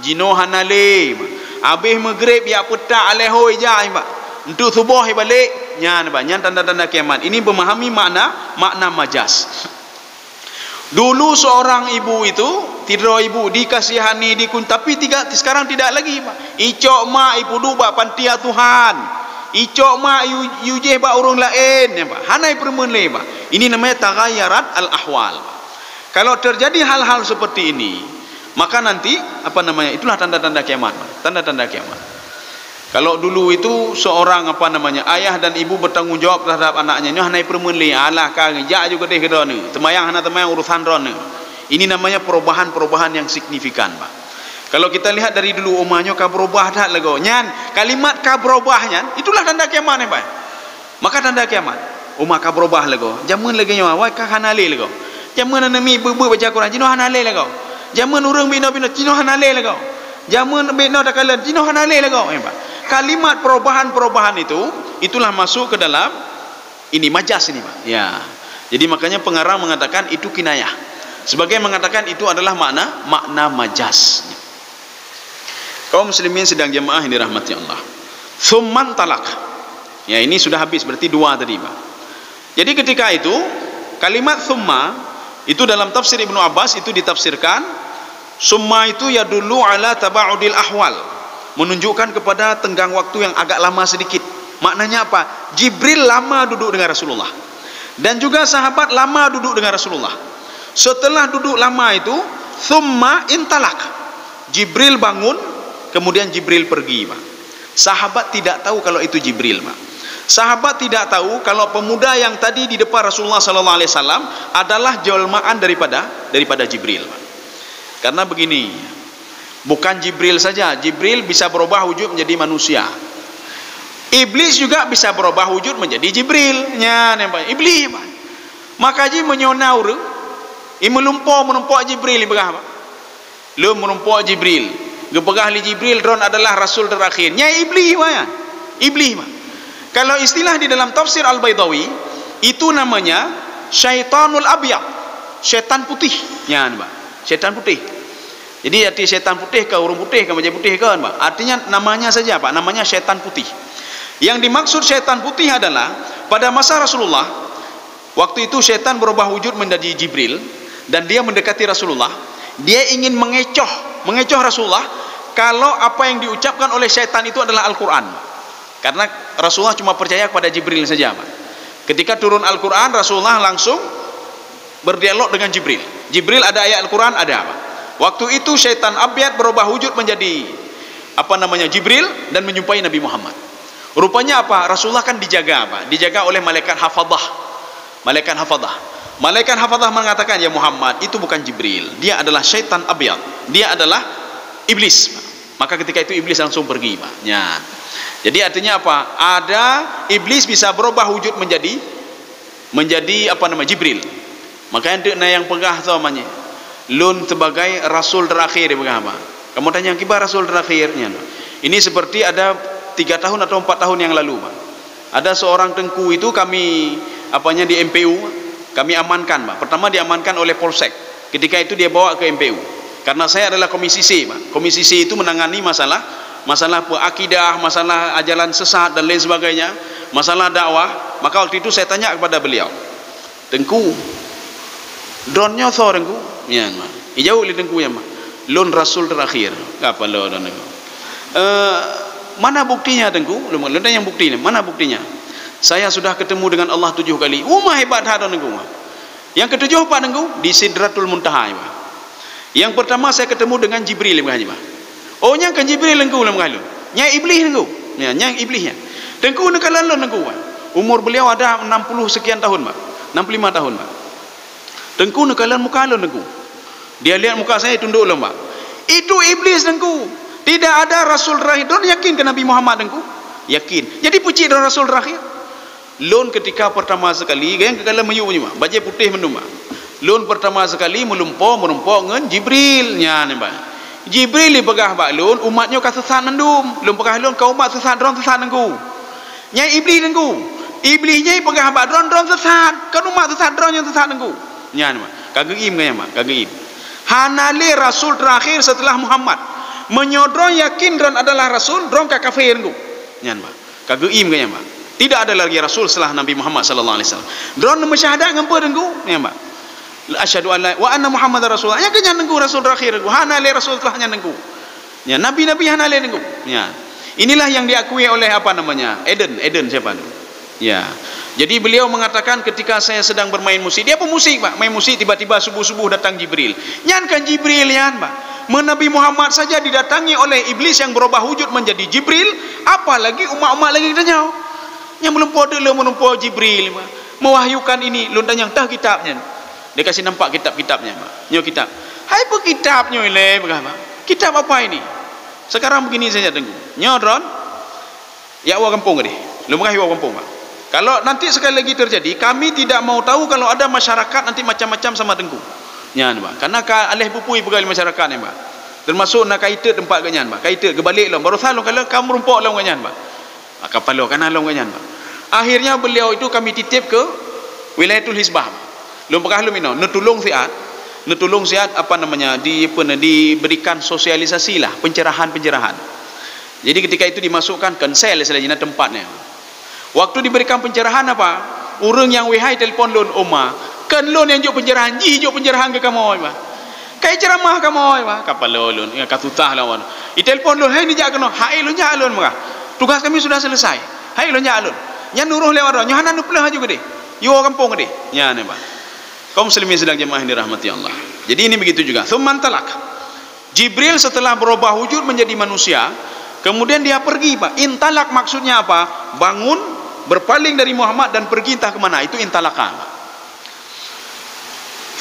jino hanale habis maghrib ya petak alehoi jai ba untuk subuh balik nyan ba nyan tanda-tanda kiamat. Ini memahami makna majas. Dulu seorang ibu itu tidur ibu dikasihani tapi sekarang tidak lagi pak. Icok mak ibu duba pantia Tuhan. Icok mak yujeh ba urang lain ya pak. Hanai permen le pak. Ini namanya taghayyarat al ahwal. Kalau terjadi hal-hal seperti ini, maka nanti itulah tanda-tanda kiamat. Tanda-tanda kiamat. Kalau dulu itu seorang ayah dan ibu bertanggung jawab terhadap anaknya, ini hanai permen le alah ka ngejak juga deh kedo ni. Temayang urusan ron ni. Ini namanya perubahan yang signifikan, Pak. Kalau kita lihat dari dulu umahnya ka berubah dah lagu. Nyan kalimat ka berubahnya itulah tanda kiamat ni, Pak. Maka tanda kiamat. Umah ka berubah lagu. Jamun lagi nyawa wai ka hanale lagu. Jamun nami bebu baca Quran jino hanale lagu. Jamun urang bina jino hanale lagu. Jamun bina dakalan jino hanale lagu, Pak. Kalimat perubahan itulah masuk ke dalam ini majas ini, Pak. Ya. Jadi makanya pengarang mengatakan itu kinayah. Sebagai mengatakan itu adalah makna majas. Kaum muslimin sedang jemaah ini rahmati Allah. Tsumman talak. Ya, ini sudah habis berarti dua tadi, Pak. Jadi ketika itu kalimat tsumma itu dalam tafsir Ibnu Abbas itu ditafsirkan summa itu ya dulu ala taba'udil ahwal. Menunjukkan kepada tenggang waktu yang agak lama sedikit. Maknanya apa? Jibril lama duduk dengan Rasulullah dan juga sahabat lama duduk dengan Rasulullah. Setelah duduk lama itu thumma intalak, Jibril bangun, kemudian Jibril pergi, Pak. Sahabat tidak tahu kalau itu Jibril, Pak. Sahabat tidak tahu kalau pemuda yang tadi di depan Rasulullah sallallahu alaihi wasallam adalah jelmaan daripada Jibril, Pak. Karena begini, bukan Jibril saja, Jibril bisa berubah wujud menjadi manusia. Iblis juga bisa berubah wujud menjadi Jibril. Iblis, Pak. Maka ji menyonaur, menumpuk Jibril ibagah, Pak. Lu menumpuk Jibril. Gepegah li Jibril ron adalah rasul terakhir. Nya iblis, Pak. Iblis, Pak. Kalau istilah di dalam tafsir Al-Baidawi itu namanya syaitanul abyad. Syaitan putih. Nya, Pak. Syaitan putih. Jadi arti syaitan putih ke urung putih ke macam putih kan, Pak. Artinya namanya saja, Pak. Namanya syaitan putih. Yang dimaksud syaitan putih adalah pada masa Rasulullah, waktu itu syaitan berubah wujud menjadi Jibril dan dia mendekati Rasulullah. Dia ingin mengecoh Rasulullah kalau apa yang diucapkan oleh syaitan itu adalah Al-Quran. Karena Rasulullah cuma percaya kepada Jibril saja, Pak. Ketika turun Al-Quran, Rasulullah langsung berdialog dengan Jibril. Jibril ada ayat Al-Quran, ada apa? Waktu itu syaitan abyad berubah wujud menjadi Jibril dan menjumpai Nabi Muhammad. Rupanya apa? Rasulullah kan dijaga, Pak. Dijaga oleh malaikat hafadah. Malaikat hafadah mengatakan, ya Muhammad, itu bukan Jibril. Dia adalah syaitan abyad. Dia adalah iblis, Pak. Maka ketika itu iblis langsung pergi, Pak. Ya. Jadi artinya apa? Ada iblis bisa berubah wujud menjadi Jibril. Makanya yang pegah namanya Lun sebagai rasul terakhir, apa? Kamu tanya yang kibar rasul terakhirnya. Ini seperti ada 3 tahun atau 4 tahun yang lalu, Pak. Ada seorang tengku itu kami di MPU kami amankan, Pak. Pertama diamankan oleh Polsek. Ketika itu dia bawa ke MPU. Karena saya adalah Komisi C, Pak. Komisi C itu menangani masalah akidah, masalah ajaran sesat dan lain sebagainya, masalah dakwah. Maka waktu itu saya tanya kepada beliau, Tengku, drone-nya so Tengku? Ya, Mak. Jauh li Tengku ya, Mak. Lun rasul terakhir. Apa lo dan Tengku? Mana buktinya, Tengku? Lu tanya yang buktinya. Mana buktinya? Saya sudah ketemu dengan Allah 7 kali. Hebat hal Tengku. Yang ke-7 apa, Tengku? Di Sidratul Muntaha, Pak. Yang pertama saya ketemu dengan Jibril, Pak. Oh, yang kan Jibril Tengku lah, Pak. Nya iblis Tengku. Ya, nya iblisnya. Tengku nak lalu Tengku, Pak. Umur beliau ada 60 sekian tahun, Pak. 65 tahun, Pak. Tengku nak lalu muka lalu Tengku. Dia lihat muka saya tunduk loh, Pak. Itu iblis, Tengku. Tidak ada rasul terakhir. Don yakin ke Nabi Muhammad, Tengku? Yakin. Jadi puji dengan rasul terakhir. Lun ketika pertama sekali, yang kekala mayu punya, baju putih mendum. Lun pertama sekali melumpuk dengan Jibril nya, Pak. Jibril dipegah Pak Lun, umatnya kasesat mendum. Lun pegah Lun kau umat sesat dron sesat Tengku. Nya iblis Tengku. Iblisnya pegah Pak dron sesat. Kan umat sesat dron yang sesat Tengku. Nya, Pak. Kageim kan mak, kageim. Hanale rasul terakhir setelah Muhammad. Menyodron yakin dron adalah rasul, dron ka kafir ku. Nyan mak. Kageim kan mak. Tidak ada lagi rasul setelah Nabi Muhammad sallallahu alaihi wasallam. Dron mensyahadat ngampa dengku, nyan mak. Asyhadu an la wa anna Muhammadar rasulullah. Nya kenyan dengku rasul terakhir ku. Hanale rasul telah nyan dengku. Ya, nabi-nabi hanale dengku. Ya. Inilah yang diakui oleh apa namanya? Eden siapa tu? Ya. Jadi beliau mengatakan ketika saya sedang bermain musik, dia pemusik Pak, main musik tiba-tiba subuh-subuh datang Jibril. Nyan kan Jibril yan Pak. Nabi Muhammad saja didatangi oleh iblis yang berubah wujud menjadi Jibril, apalagi umat-umat lagi kita nyaw. Yang belum pada lo menumpu Jibril Pak. Mewahyukan ini lontan yang tah kitabnya. Dia kasih nampak kitab-kitabnya Pak. Nyo kitab. Hai apa kitabnya ile Pak? Kitab apa ini? Sekarang begini saja tengku. Nyodron ya wa kampung deh. Lu mengahi wa kampung Pak. Kalau nanti sekali lagi terjadi, kami tidak mau tahu kalau ada masyarakat nanti macam-macam sama tengku. Nyan Pak. Karena alih pupui pegali masyarakat ni Pak. Termasuk nak kaita tempat ganyan Pak. Kaita ke balik long baru salong kalau kamu rumpok long ganyan Pak. Kapal lo kana long ganyan Pak. Akhirnya beliau itu kami titip ke Wilayatul Hizbah. Lu pekah lu mino, netulung siat apa namanya diberikan sosialisasi lah, pencerahan. Jadi ketika itu dimasukkan konsel selajina tempatnya. Waktu diberikan pencerahan apa? Urang yang wehai telefon lon oma, kan lon yang jok pencerahan, pencerahan ke kamu Pak. Kai ceramah kamu Pak. Kapal lon, ya katutah lawan. I telefon lon, hai ni jak keno, hai lon jak lon maka. Tugas kami sudah selesai. Hai lon jak lon. Nya nuruh lewat ron, nyohanan nupelah juga deh. Yo kampung deh. Nya ne Pak. Kaum muslimin sedang jemaah yang dirahmati Allah. Jadi ini begitu juga. Tsumman talak. Jibril setelah berubah wujud menjadi manusia, kemudian dia pergi Pak. Intalak maksudnya apa? Bangun, berpaling dari Muhammad dan pergi entah ke mana. Itu intalaka.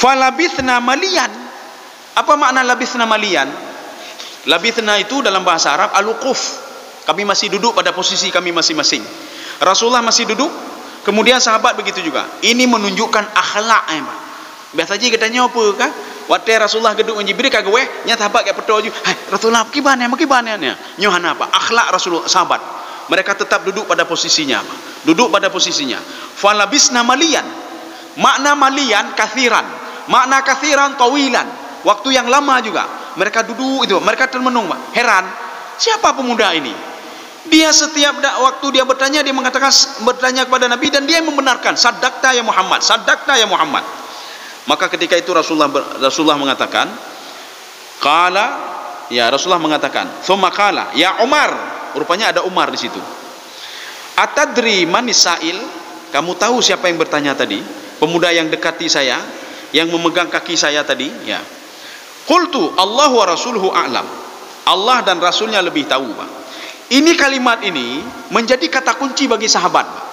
Falabithna maliyan. Apa makna labithna maliyan? Labithna itu dalam bahasa Arab al-wuquf. Kami masih duduk pada posisi kami masing-masing. Rasulullah masih duduk, kemudian sahabat begitu juga. Ini menunjukkan akhlak Pak. Biasa je katanya apa kan? Waktu Rasulullah geduk dengan Jibril kagak weh, nya sahabat kayak peto je. Hai, Rasulullah gimana nya? Nyohana apa? Akhlak Rasulullah sahabat. Mereka tetap duduk pada posisinya, Pak. Duduk pada posisinya. Falabisna maliyan. Makna maliyan kathiran. Makna kathiran tawilan. Waktu yang lama juga. Mereka duduk itu, mereka termenung, Pak. Heran, siapa pemuda ini? Dia setiap waktu dia bertanya, dia mengatakan bertanya kepada Nabi dan dia membenarkan, sadaqta ya Muhammad, sadaqta ya Muhammad. Maka ketika itu Rasulullah mengatakan, Rasulullah mengatakan, "Tsumma qala ya Umar." Rupanya ada Umar di situ. "Atadri manis sa'il?" Kamu tahu siapa yang bertanya tadi? Pemuda yang dekati saya, yang memegang kaki saya tadi, ya. Qultu Allah wa rasuluhu a'lam. Allah dan Rasulnya lebih tahu, Pak. Ini kalimat ini menjadi kata kunci bagi sahabat, Pak.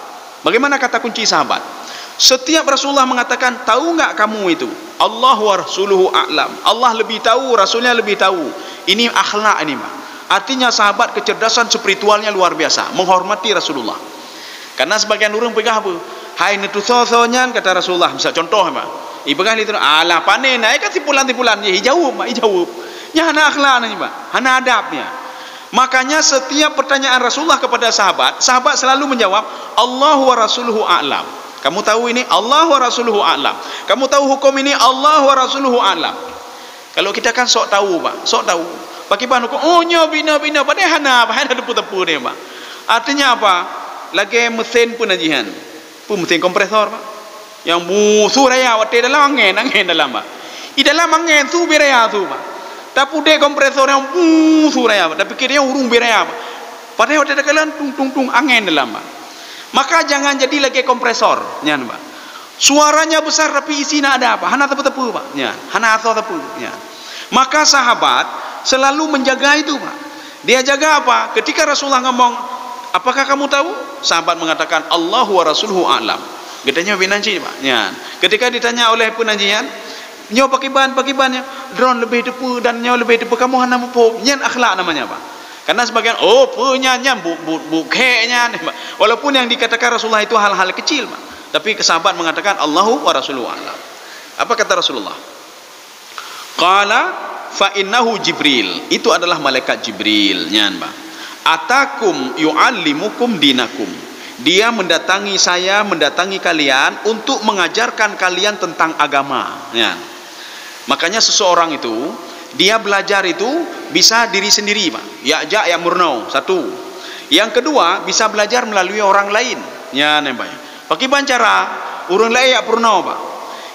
Bagaimana kata kunci sahabat? Setiap Rasulullah mengatakan, tahu enggak kamu itu? Allah wa rasuluhu a'lam. Allah lebih tahu, Rasulnya lebih tahu. Ini akhlak ini, Pak. Artinya sahabat kecerdasan spiritualnya luar biasa, menghormati Rasulullah. Karena sebagian orang pegang apa? Hai netu so-sonyan kata Rasulullah, misal contoh, Pak. Ipegang itu, alah panen, naik kan tipulan-tipulan, ya jawab, Pak, jawab. Ya hana akhlak ini, Pak. Hana adabnya. Makanya setiap pertanyaan Rasulullah kepada sahabat selalu menjawab, Allah wa rasuluhu a'lam. Kamu tahu ini Allah wa rasuluhu a'lam. Kamu tahu hukum ini Allah wa rasuluhu a'lam. Kalau kita kan sok tahu, Pak, sok tahu. Pakai bahan hukum, oh nyo bina padahal hana tepu-tepu ni, Pak. Artinya apa? Lagi mesin pun ajihan. Pun mesin kompresor, Pak. Yang musuh raya waktu dalam angin dalam, Pak. Di dalam angin tu beraya tu, Pak. Tapi dia kompresor yang musuh raya, Pak. Tapi kira urung beraya, Pak. Padahal waktu dalam tung angin dalam, Pak. Maka jangan jadi lagi kompresor, nyan, Pak. Suaranya besar tapi isinya ada apa? Hana tepu-tepu, Pak. Nyan, hana atau tepu, nyan. Maka sahabat selalu menjaga itu, Pak. Dia jaga apa? Ketika Rasulullah ngomong, apakah kamu tahu? Sahabat mengatakan, Allah wa rasuluhu a'lam. Gedanya binanci, Pak. Nyan. Ketika ditanya oleh penanjian, nyo pakai bahannya, drone lebih tepu dan nyo lebih tepu, kamu hana mupo. Nyan akhlak namanya, Pak. Karena sebagian punya bukenya, walaupun yang dikatakan Rasulullah itu hal-hal kecil, Pak. Tapi sahabat mengatakan Allahu wa rasuluhu a'lam. Apa kata Rasulullah? Qala fa innahu Jibril. Itu adalah malaikat Jibril, nyan, Pak. Atakum yu'allimukum dinakum. Dia mendatangi saya, mendatangi kalian untuk mengajarkan kalian tentang agama, nyan. Makanya seseorang itu dia belajar itu bisa diri sendiri, Pak. Ya'ja ya murnau, satu. Yang kedua, bisa belajar melalui orang lain. Ya, nembaknya. Pakai bancara, orang lain ya purnau, Pak.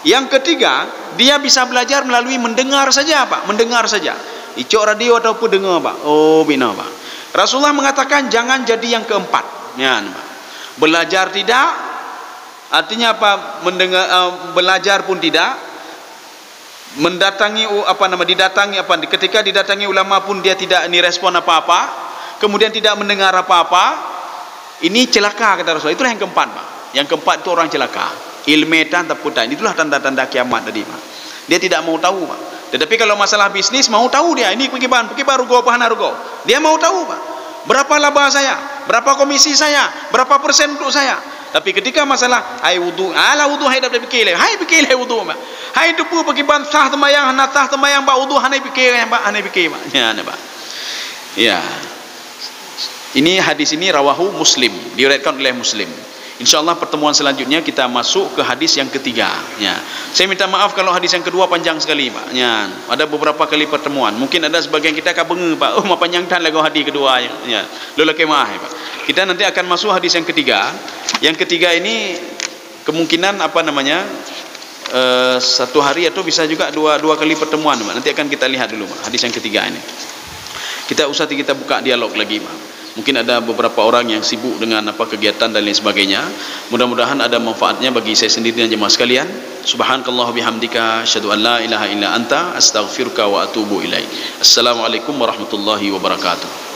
Yang ketiga, dia bisa belajar melalui mendengar saja, Pak. Mendengar saja. Icok radio ataupun dengar, Pak. Oh, bina, Pak. Rasulullah mengatakan jangan jadi yang keempat. Ya, Pak. Belajar tidak, artinya apa? Mendengar, belajar pun tidak. Mendatangi didatangi ketika didatangi ulama pun dia tidak respon apa-apa, kemudian tidak mendengar apa-apa. Ini celaka kata Rasulullah. Itulah yang keempat, Pak. Yang keempat itu orang celaka. Ilmetan taputan. Itulah tanda-tanda kiamat tadi, Pak. Dia tidak mau tahu, Pak. Tetapi kalau masalah bisnis mau tahu dia. Ini pergi baru go pahana rugo. Dia mau tahu, Pak. Berapa laba saya? Berapa komisi saya? Berapa persen untuk saya? Tapi ketika masalah hai wudu, ala wudu hai dapat fikir, hai fikir hai wudu, Pak. Hai depu pergi sah temayang, sah temayang ba wudu hanai fikir, Pak, hanai fikir, Pak. Ya, Pak. Ya. Ini hadis ini rawahu Muslim, diriwayatkan oleh Muslim. InsyaAllah pertemuan selanjutnya kita masuk ke hadis yang ketiga. Ya. Saya minta maaf kalau hadis yang kedua panjang sekali, Pak. Ya. Ada beberapa kali pertemuan. Mungkin ada sebagian kita akan bengeng, Pak. Oh, panjang tan lagu hadis kedua. Ya. Lola kemah, Pak. Kita nanti akan masuk hadis yang ketiga. Yang ketiga ini kemungkinan satu hari atau bisa juga dua kali pertemuan, Pak. Nanti akan kita lihat dulu, Pak, hadis yang ketiga ini. Kita buka dialog lagi, Pak. Mungkin ada beberapa orang yang sibuk dengan kegiatan dan lain sebagainya. Mudah-mudahan ada manfaatnya bagi saya sendiri dan jemaah sekalian. Subhanakallah bihamdika asyhadu an la ilaha illa anta astaghfiruka wa atubu ilaik. Assalamualaikum warahmatullahi wabarakatuh.